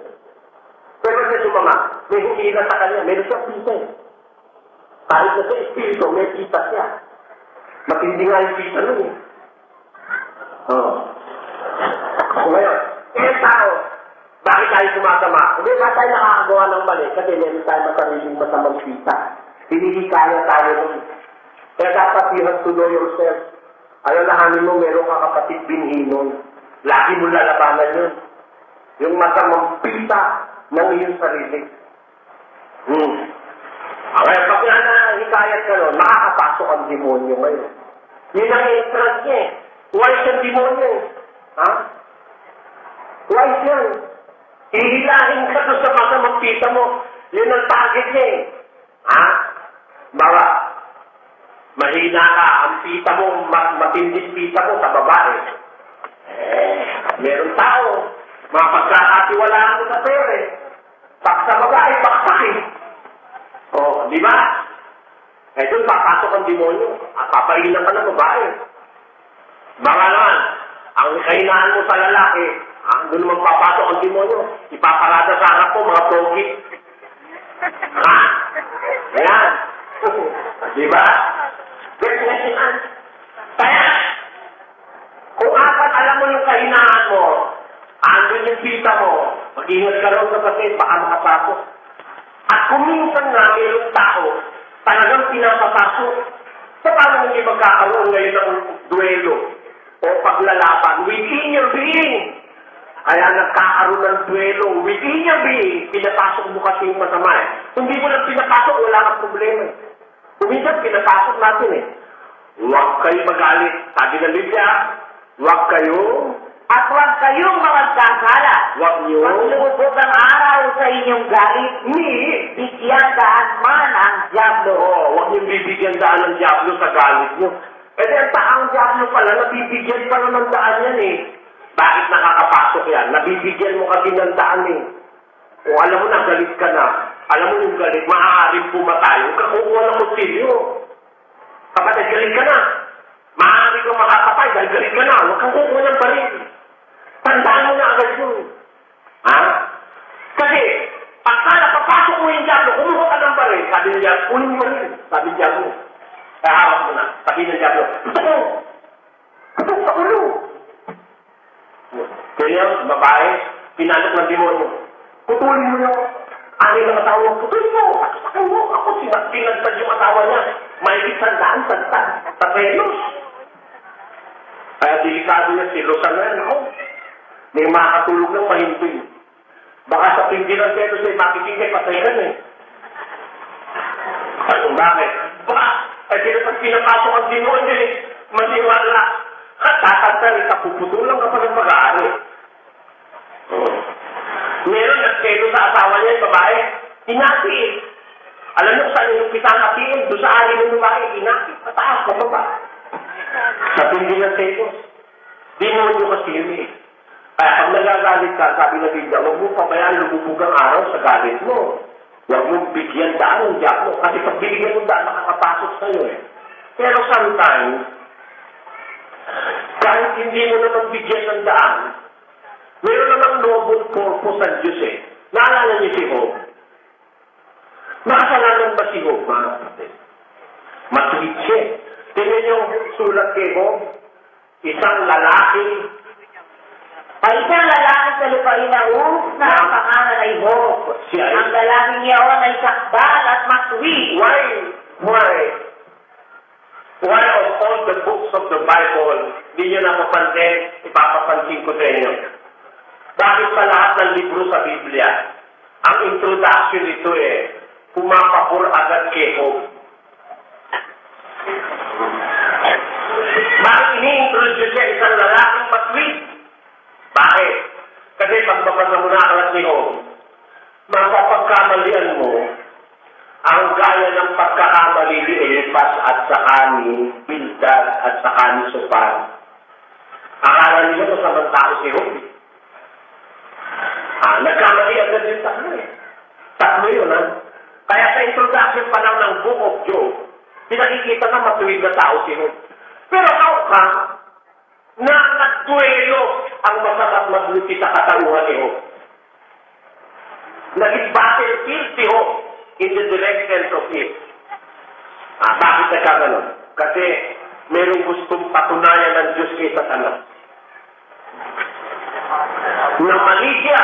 Pero siya sumama. May humila sa kanya. Meron siyang pita eh. Kahit na sa espiritu, may pita siya. Matindi nga yung pita nun eh. Oo. So ngayon, tao, bakit tayo sumasama? Hindi ba tayo nakakagawa ng mali? Kasi meron tayo masariling masamang pita. Hindi kaya tayo nun. Kaya dapat you have to know yourself. Alalahanin mo, meron ka kapatid binhinon. Lagi mo lalabanan yun. Yung masamang pita ng iyong sarili. Okay, pag hikayat ka nun, makakapasok ang demonyo ngayon. Yun ang entrance niya eh. Wise ang demonyo eh. Ha? Wise yan. Ihilahin ka doon sa masamang pita mo. Yun ang target niya eh. Ha? Bawa, mahina ka, ang pita mo, matinding pita mo sa babae. Meron tao, mapagkakatiwalaan mo sa pere. Pag sa babae, pakpakin. O, di ba? Eh doon, papasok ang demonyo at papailan ka ng babae. Baka naman, ang kahinaan mo sa lalaki, doon naman papasok ang demonyo. Ipaparada sa harap mo, mga pogi. Ha? Ayan. Di ba? Kaya, kung apat alam mo yung kahinaan mo, andun yung pita mo, mag-ingat ka rin kapatid, baka makapasok. At kung minsan nga mayroong tao, talagang pinapapasok, so paano hindi magkakaroon ngayon ng duelo o paglalaban within your being? Kaya nagkakaroon ng duelo within your being, pinapasok mo kasi yung masama eh. Kung hindi mo lang pinapasok, wala kang problema eh. Kung minsan pinapasok natin eh. Huwag kayo magalit. Sabi ng Biblia, huwag kayo At huwag kayong magkasala. Huwag niyo Maglubog ang araw sa inyong galit. Bigyan daan man ang diablo. huwag niyong bibigyan daan ng Diablo sa galit niyo. Eh dahil ang Diablo pala, nabibigyan pa naman daan yan eh. Bakit nakakapasok yan? Nabibigyan mo kasi ng daan eh. Kung alam mo na, galit ka na. Alam mo yung galit, maaaring pumatay. Huwag ka kukuha ng kutsilyo. Kapatid, galit ka na. Maaari kang makakapay dahil galit ka na. Huwag kang kukuha ng baril. Tandaan mo na agad yun. Ha? Kasi, pagka napapasok mo yung Diablo, kumuha ka ng baril. Sabi ng Diablo, kunin mo rin. Sabi ng Diablo, kahawak mo na. Sabi ng Diablo, gusto ko. Gusto sa ulo. Kaya Ganyan, babae, pinalok ng demonyo. Putulin mo yung ani ng asawa mo. Putulin mo. Saksakan mo. Ako, pinagtad yung asawa niya. May isandaan, sa pelos. Kaya delikado niya, silosan na yan. Ako, may makakatulog ng mahintoy. Baka sa pinggiran pelos ay makikingay, patayan eh. Ay, bakit? Ba? Ay, pinapasok ang demonyo eh. Maniwala. At tatantan, ikapuputulang ka pa ng mag-aari. Meron nagkelo sa asawa niya yung babae. Inati eh. Alam mo saan yung pitang atiin? Doon sa ari ng babae. Inati. Pataas na baba. Sa pindi ng setos. Di mo nyo kasi yun eh. Kaya pag nagagalit ka, sabi na Biblia, huwag mo pabayaan lumubog ang araw sa galit mo. Huwag mo bigyan daan ng diablo. Kasi pag binigyan mo daan, makakapasok sa'yo eh. Pero sometimes, kahit hindi mo naman bigyan ng daan, meron namang noble purpose ang Diyos eh. Naalala niyo si Job? Makasalanan ba si Job, mga kapatid? Matuwid siya. Tingnan niyo sulat kay Job. Isang lalaki. Isang lalaki sa lupain na na ang pangalan ay Job. Ang lalaking iyawan ay sakdal at matuwid. Why of all the books of the Bible, di nyo napapansin, ipapapansin ko sa inyo. Bakit sa lahat ng libro sa Biblia, ang introduction nito pumapapur agad kay Job. Bakit ini-introduce siya isang lalaking matuwid? Bakit? Kasi pagbabasa mo na aklat ni Job, mapapagkamalian mo ang gaya ng pagkakamali ni Eliphaz at saka ni Bildad at saka ni Zophar. Akala nila masamang tao si Job. Nagkamali agad yung tatlo eh. Tatlo yun ha. Kaya sa introduction pa lang ng Book of Job, pinakikita na matuwid na tao si Job. Pero how ka na nagduelo ang masama at magluti sa katauhan ni Job? Naging battlefield si Job in the direction of it. Bakit nagkaganon? Kasi merong gustong patunayan ng Diyos kay Satanas. Na mali siya.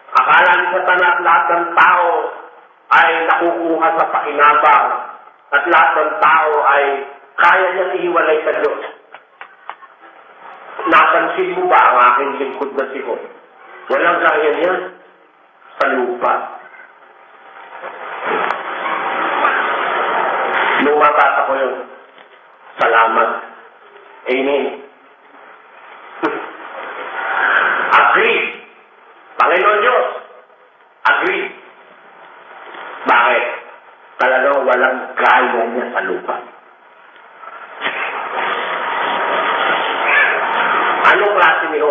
Akala ni Satanas lahat ng tao ay nakukuha sa pakinabang at lahat ng tao ay kaya niyang ihiwalay sa Diyos. Napansin mo ba ang aking lingkod na si Job? Walang kaya niya sa lupa. Nung mabasa ko yun, salamat. Amen. Agree. Panginoon Diyos, agree. Bakit? Talagang walang gaya niya sa lupa. Anong klase niyo?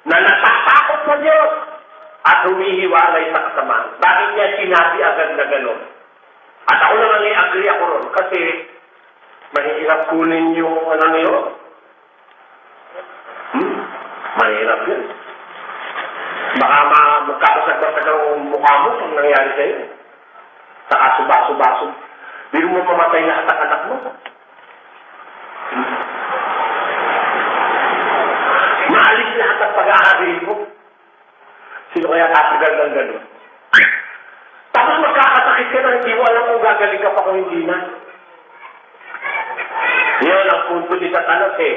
Na natatakot sa Diyos at humihiwalay sa kasamaan. Bakit niya sinabi agad na gano'n? At ako naman agree ako ron kasi mahirap kunin yung ano niyo. Mahirap yun. Baka magkakasagdasag ang mukha mo kung nangyari sa'yo. Saka subaso-baso. Hindi mo mamatay na at ang anak mo. Maalis lahat ang pag-aari mo. Sino kaya katagal ng gano'n? Tapos magkakasakit ka na, hindi mo alam kung gagaling ka pa kung hindi na. Yun ang punto ni Satanas eh.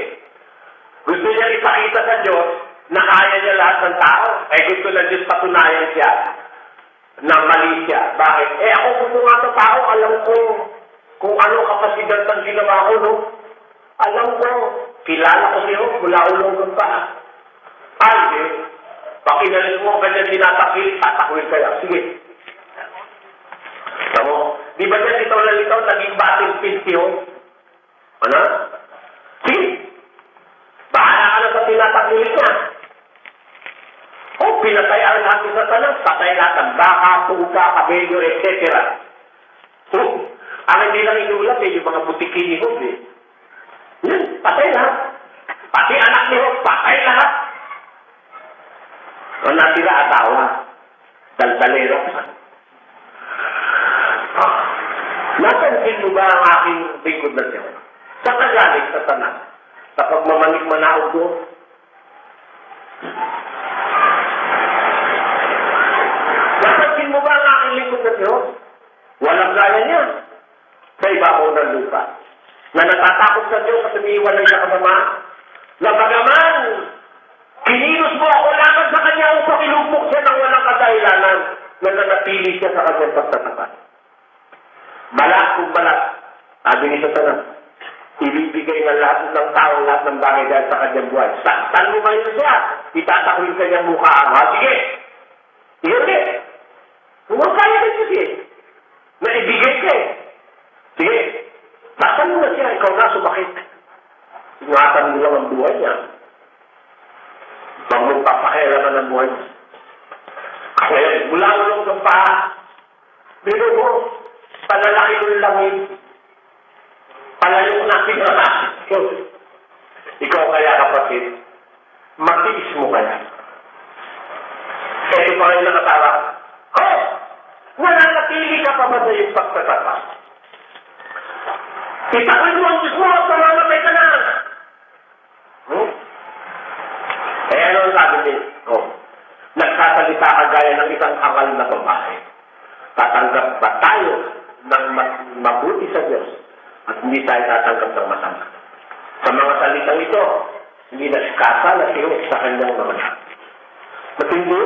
Gusto niya ipakita sa Diyos na kaya niya lahat ng tao. Gusto na Diyos patunayan siya na mali siya. Bakit? Ako gusto nga ng tao, alam ko kung ano kapasidad ng ginawa ko, no? Alam ko, kilala ko siya mula ulong pa. Ay, pakinalis mo kanya tinatakil, tatakwil kaya. Sige. Tamo, di ba dyan ito lalitaw, naging battlefield siya? Ano? Sige. Bahala ka na sa tinatakil niya. Pinatay ang lahat sa tanong, patay lahat ang baka, puga, kabelyo, etc. Ang hindi lang inulat yung mga butiki ni Job eh. Yan, patay lahat. Pati anak ni Job, patay lahat. Ang natira asawa, daltalera. Napansin mo ba ang aking lingkod na siya? Sa kagaling sa tanan, sa pagmamanik manaog ko, Napansin mo ba ang aking lingkod na Diyos? Walang gaya niya sa ibabaw ng lupa. Na natatakot sa Diyos at umiiwalay sa kasama. Na bagaman, kinilos mo ako laban sa Kanya upang ilugmok siya ng walang kadahilanan na nanatili siya sa kanyang pagtatapat. Balat kung balat, sabi ni Satanas, ibibigay ng lahat ng tao lahat ng bagay dahil sa kanyang buhay. Saktan mo ngayon siya, itatakwil kanyang mukha. Sige, sige. Huwag kaya rin sige. Naibigay ka eh. Sige, saktan mo na siya, ikaw na sumakit. Ingatan mo lang ang buhay niya. Huwag mong papakialaman ang buhay niya. Kaya mula-ulong kang pa, biro mo, palalaki ng langit, palalong natin ang asin. Ikaw kaya kapatid, matiis mo kaya. Ito pa rin nakatawa. Oh! Nananatili ka pa ba sa iyong pagtatapas? Itakwil mo ang Diyos mo at mamamatay ka na. Eh ano ang sabi niya? Oh, nagsasalita ka gaya ng isang hangal na babae. Tatanggap ba tayo ng mabuti sa Diyos at hindi tayo tatanggap ng masama? Sa mga salitang ito, hindi naskasa na siyo sa kanyang mga anak. Matindi,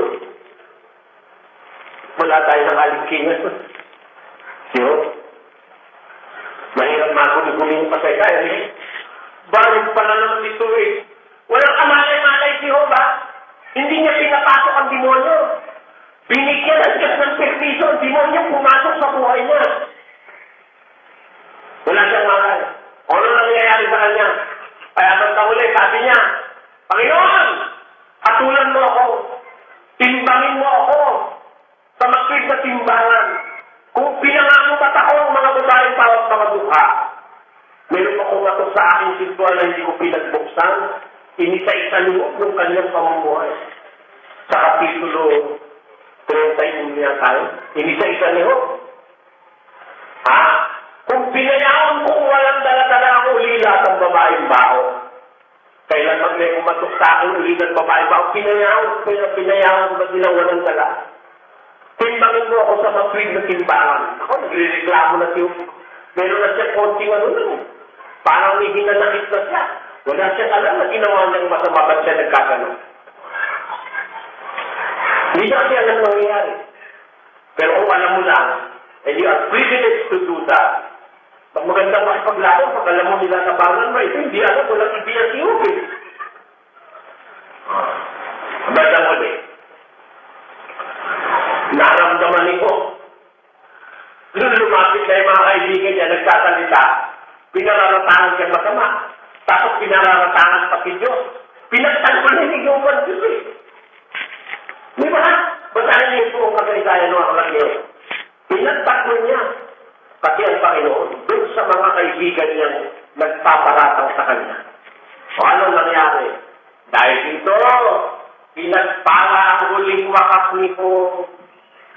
wala tayo ng aligkingan. Siyo, mahirap makuli-kuli yung pasay kaya eh. Bakit pala naman ito eh? Walang kamalay-malay si Jehovah. Hindi niya pinapasok ang demonyo. Binigyan ng Diyos ng permiso ang demonyo pumasok sa buhay niya. Wala siyang malay. Ano nangyayari sa kanya? Kaya basta uli, sabi niya, Panginoon, hatulan mo ako. Timbangin mo ako sa makwid na timbangan. Kung pinangako ba't ako ang mga babaeng bawat mga dukha, meron akong ato sa aking sitwal na hindi ko pinagbuksan, inisa-isa niyo ng kanyang pamumuhay. Sa Kapitulo 31 niya tayo, inisa-isa niyo. Ha? Kung pinayaan ko walang dala-dala ang ulila at ang babaeng bao, kailan may umatok sa akin ulila at babaeng bao, pinayaan ko ba silang walang dala? Timbangin mo ako sa makwid na timbangan. Ako, nagre-reklamo na siya. Meron na siya konting ano lang. Parang may hinanakit na siya. Wala siya alam na ginawa niyang masama ba't siya nagkagano. Hindi siya kasi alam nangyayari. Pero kung alam mo lang, and you are privileged to do that, pag magandang makipaglaban, pag alam mo nila na bangan mo, ito hindi alam, walang ibiyan si Ubin. Magandang ulit. Naramdaman ko. Nung lumapit na yung mga kaibigan niya, nagsasalita, pinararatangan siya masama. Tapos pinararatangan pati Diyos. Pinagtanggol na yung Diyos eh. Di ba? Basahin niyo po ang kasaysayan ng mga Diyos. Pinagtanggol niya. Pati ang Panginoon, dun sa mga kaibigan niyang nagpaparatang sa Kanya. O ano nangyari? Dahil dito, pinagpala ang huling wakas ni po.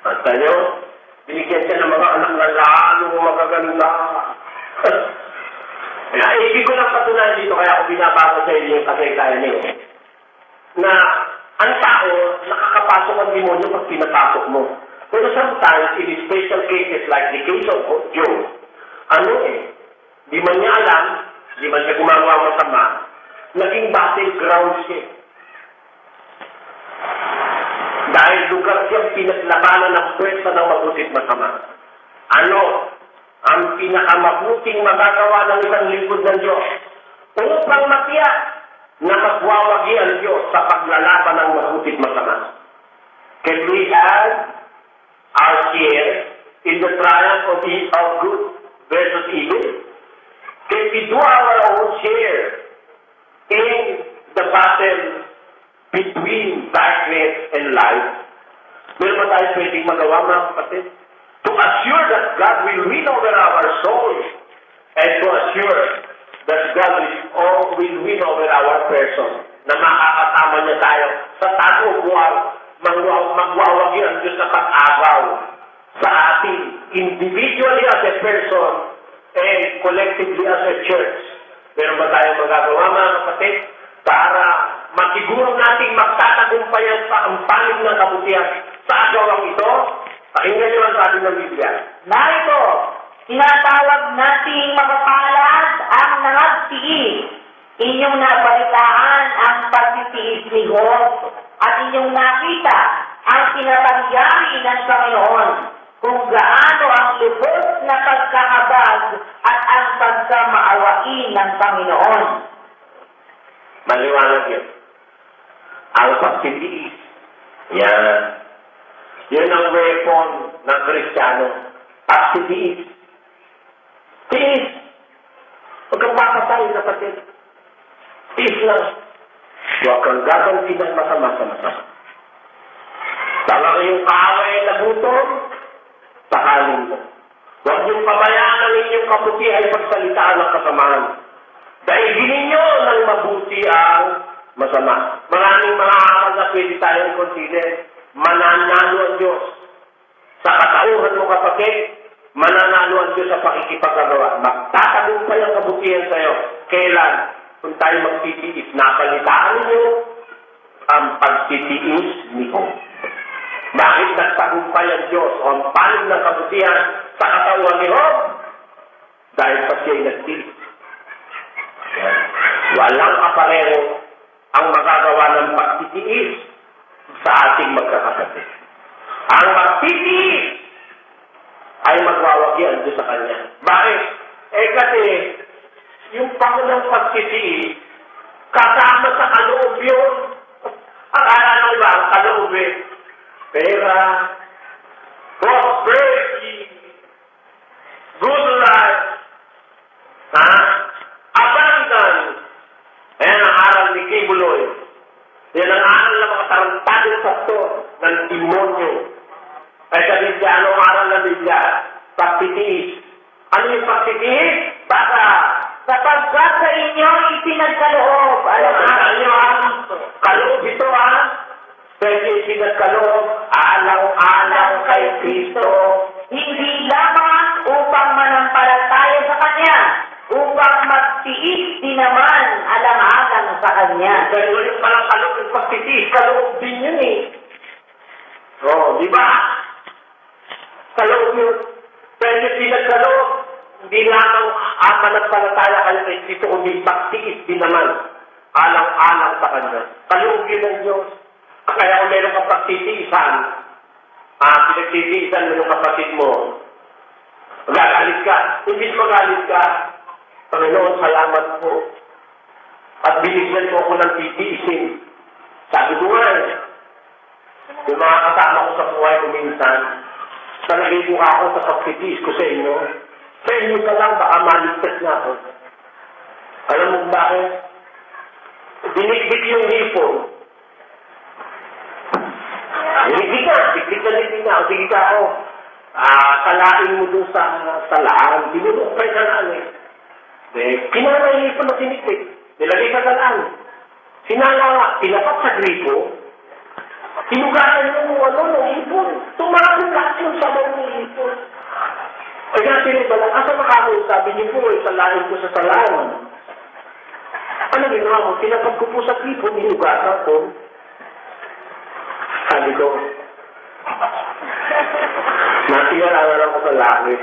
At tayo, binigyan siya ng mga anak na lalo magaganda. Kaya ibig ko lang patunayan dito, kaya ako binabasa sa inyo yung kasaysayan niyo, na ang tao, nakakapasok ang demonyo pag pinapasok mo. Pero sometimes, in special cases like the case of Job, di man niya alam, di man siya gumagawa masama, naging battleground siya. Dahil lugar siyang pinaglabanan ng pwersa ng mabutit masama. Ang pinakamabuting magagawa ng isang lingkod ng Diyos upang matiyak na magwawagi ang Diyos sa paglalaban ng mabutit masama. Can we have our share in the triumph of good versus evil? Can we do our own share in the battle between darkness and light? Meron ba tayo pwedeng magawa, mga kapatid? To assure that God will win over our souls and to assure that God will win over our person, na makakasama niya tayo sa tagubuan, magwawagi ang Diyos na pag-agaw sa ating individually as a person and collectively as a church. Meron ba tayong magagawa, mga kapatid, para masiguro nating magtatagumpayan pa ang panig ng kabutihan sa agawang ito? Pakinggan niyo ang sabi ng Biblia. Narito, tinatawag nating mapapalad ang nangagtiis. Inyong nabalitaan ang pagtitiis ni Job at inyong nakita ang pinapangyari ng Panginoon kung gaano ang lubos na pagkahabag at ang pagkamaawain ng Panginoon. Maliwanag yun. Ang pagtitiis. Yan. Yun ang weapon ng Kristiyano. Pagtitiis. Tiis. Huwag kang papatay, kapatid. Tiis lang. Huwag kang gaganti ng masama sa masama. Talagang yung kaaway na gutom, sakaling mo. Huwag niyong pabayaan ang inyong kabutihan ay pagsalitaan ng kasamaan. Dahil ninyo ng mabuti ang masama. Maraming mga aral na pwede tayong consider. Mananalo ang Diyos. Sa katauhan mo kapatid, mananalo ang Diyos sa pakikipagagawa. Magtatagumpay ang kabutihan sa'yo. Kailan? Kung tayo magtitiis, napalitaan ninyo ang pagtitiis ni Job. Bakit nagtagumpay ang Diyos o ang panig ng kabutihan sa katauhan ni Job? Dahil pa siya'y nagtiis. Walang kapareho ang magagawa ng pagtitiis sa ating magkakapatid. Ang magtitiis ay magwawagi doon sa Kanya. Bakit? Kasi yung pangulang pagtitiis, kasama sa kaloob yun. Ang alam ng iba, ang kaloob pera, prosperity, good life, abundance. Ayan ang aral ni Kibuloy. Yan ang aral ng mga tarantadong pastor ng demonyo. Kaya sa Biblia, anong aral ng Biblia? Pagtitiis. Ano yung pagtitiis? Baka Sapagkat sa inyo ipinagkaloob, kaloob ito pwede ipinagkaloob, alang-alang kay Kristo. hindi lamang upang manampalataya sa Kanya, upang magtiis din naman alang-alang sa Kanya. Dahil yung palang kaloob yung pagtitiis, kaloob din yun di ba? Kaloob yun. Pwede pinagkaloob. Hindi lamang managpalataya kayo kay Kristo, kundi pagtiis din naman. Alang-alang sa Kanya. Kaloob yun ng Diyos. Kaya kung meron kang pagtitiisan, pinagtitiisan mo yung kapatid mo, magagalit ka. Hindi magalit ka. Panginoon, salamat po. At binigyan mo ako ng titiisin. Sabi ko nga yung mga kasama ko sa buhay ko minsan, talagay ko ako sa pagtitiis ko sa inyo. Sa inyo ka lang, baka maligtas na ako. Alam mo bakit? Dinigdig yung hipon. Digdig na. O sige ka ako. Salain mo dun sa salaan. Dinulok pa yung salaan kinala yung hipon na tinigdig. Nilagay sa salaan. Sinala nga, pinapat sa gripo. Hinugatan mo ng hipon. Tumakas lahat yung sabaw ng hipon. Kaya tinibalang, asa makakawin? Sabi niyo po, salain ko sa salaan. Ano ginawa mo? Tinapag ko po sa gripo, hinugatan ko. Sabi ko, natingalanan ako sa langit.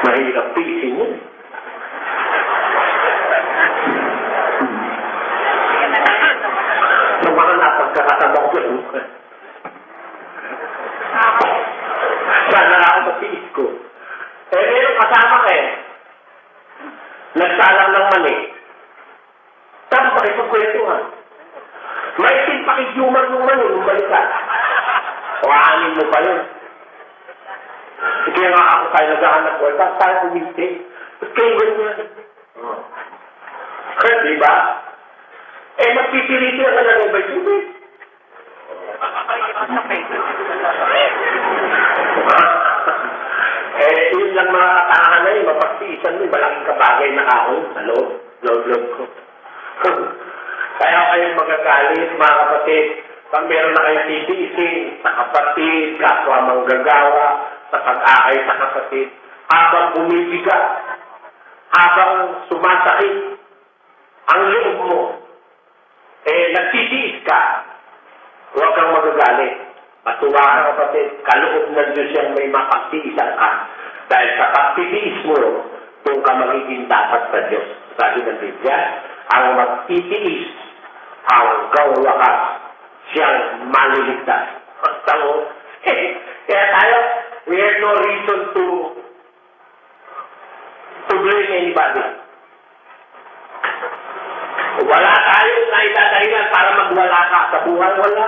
Mahirap pisin yun. Sa mga napagkakatabang ko yun. Sana ako sa tiis ko. Meron kasama nagsalang ng mali. Tapos pakipagkwentuhan. May pakihuman ng mali nung balikan. O aanin mo pa yun. Kaya nga ako tayo naghahanap ko. Tapos tayo kuminte. Tapos kayo ganyan. Kaya diba? Magpipiliti ang alam ba yung tubig? Yun lang mga katahan na yun, mapagtiisan mo, malaking kabagay na ako sa loob ko. Kaya kayong magagalit, mga kapatid, pag meron na kayong titiisin sa kapatid, kapwa manggagawa, sa pag-akay sa kapatid, habang bumibigat, habang sumasakit ang loob mo, Nagsisiis ka, huwag kang magagalit. Matuwa ka kapatid, kaloob ng Diyos yung may mapagtiisan ka. Dahil sa pagtitiis mo, doon ka magiging dapat sa Diyos. Sabi ng Biblia, ang magtitiis hanggang wakas, siyang maliligtas. Kaya tayo, we have no reason to blame anybody. Wala tayong naitadahilan para magwala ka sa buhay. Wala.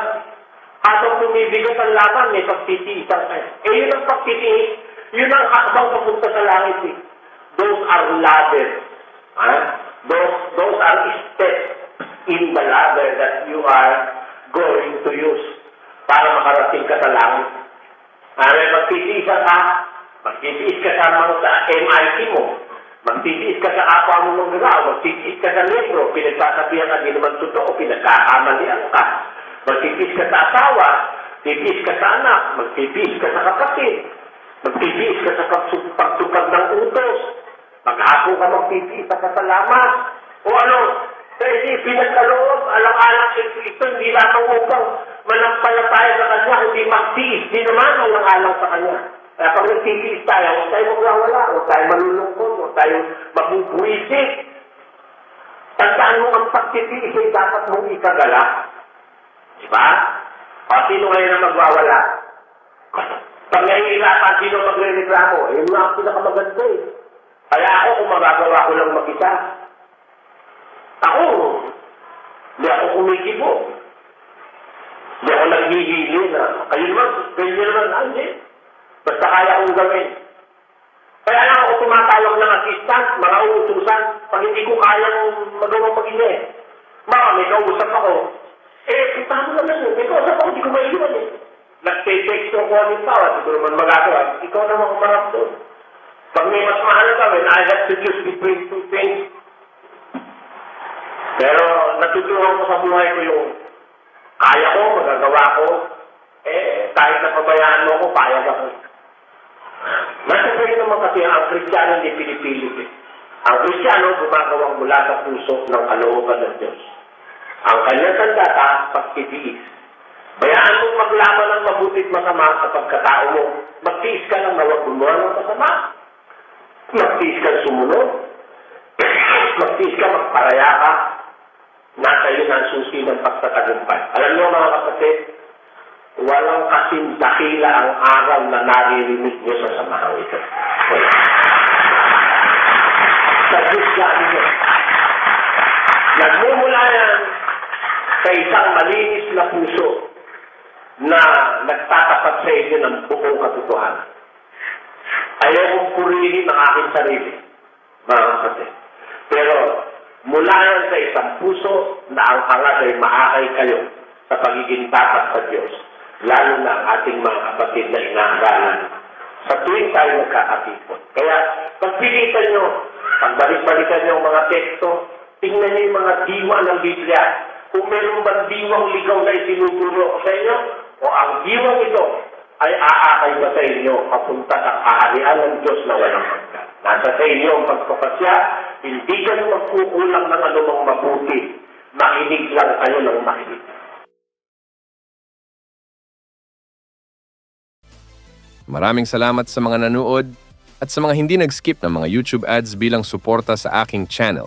Habang bumibigat ang laban, may pagtitiisan kayo. Yun ang pagtitiis. Yun ang hakbang papunta sa langit. Those are ladders. Those are steps in the ladder that you are going to use para makarating ka sa langit. May magtitiisan ka. Magtitiis ka sa mga MIT mo. Magtitiis ka sa kapwa mo ng galaw, magtitiis ka sa libro, pinagsasabihan ka, di naman totoo, pinagkakamalian ka. Magtitiis ka sa asawa, magtitiis ka sa anak, magtitiis ka sa kapatid, magtitiis ka sa pagtupag ng utos, maghapon ka magtitiis sa kasalamat, o ano, kasi pinagkaloob, alang-alang ito, hindi lamang upang manampalataya sa kanya, hindi magtiis, di naman alang-alang sa kanya. Kaya pag nagtitiis tayo, huwag tayo magwawala, huwag tayo malulungkot, huwag tayo mabubuisip. Tandaan mo ang pagtitiis ay dapat mong ikagala. Diba? O sino ngayon na magwawala? Pag nahihirapan, sino magre-reklamo? Yun nga ang pinakamaganda eh. Kaya ako, kung magagawa ko lang mag-isa, ako, hindi ako kumikibo. Hindi ako naghihili na. Kayo naman, hindi. Basta kaya kong gawin. Kaya lang ako tumatawag ng assistant, mga uutusan, pag hindi ko kayang magawang mag-ina eh. May kausap ako. Paano naman yun? May kausap ako, hindi ko maiiwan eh. Nagte-text ko kung tawa, hindi ko naman magagawa. Ikaw naman kumarap doon. Pag may mas mahal ka, when I have to choose between two things. Pero natutunan ko sa buhay ko yung kaya ko, magagawa ko, kahit napabayaan mo ko, payag ako. Nasa kayo naman kasi ang Kristiyano hindi pinipilit eh. Ang Kristiyano gumagawang mula sa puso ng kalooban ng Diyos. Ang kanyang sandata, pagtitiis. Bayaan mong maglaban ng mabutit masama sa pagkatao mo. Magtiis ka lang na huwag gumawa ng masama. Magtiis ka sumunod. Magtiis ka, magparaya ka. Nasa iyo na ang susi ng pagtatagumpay. Alam niyo mga kapatid, walang kasing dakila ang aral na naririnig niyo sa samahang ito. Sa Diyos gano'n niyo. Nagmumula yan sa isang malinis na puso na nagtatapat sa inyo ng buong katotohanan. Ayaw kong purihin ang aking sarili, mga kapatid. Pero mula yan sa isang puso na ang hangat ay maakay kayo sa pagiging tapat sa Diyos. Lalo na ang ating mga kapatid na inaaralan sa tuwing tayo magkakatipon. Kaya, pagpilitan nyo, pagbalik-balikan nyo ang mga teksto, tingnan nyo yung mga diwa ng Biblia. Kung meron bang diwang ligaw na itinuturo sa inyo, o ang diwang ito ay aakay ba sa inyo papunta sa kaharian ng Diyos na walang hanggan. Nasa sa inyo ang pagpapasya, hindi kayo magkukulang ng anumang mabuti. Makinig lang kayo ng makinig. Maraming salamat sa mga nanood at sa mga hindi nag-skip ng mga YouTube ads bilang suporta sa aking channel.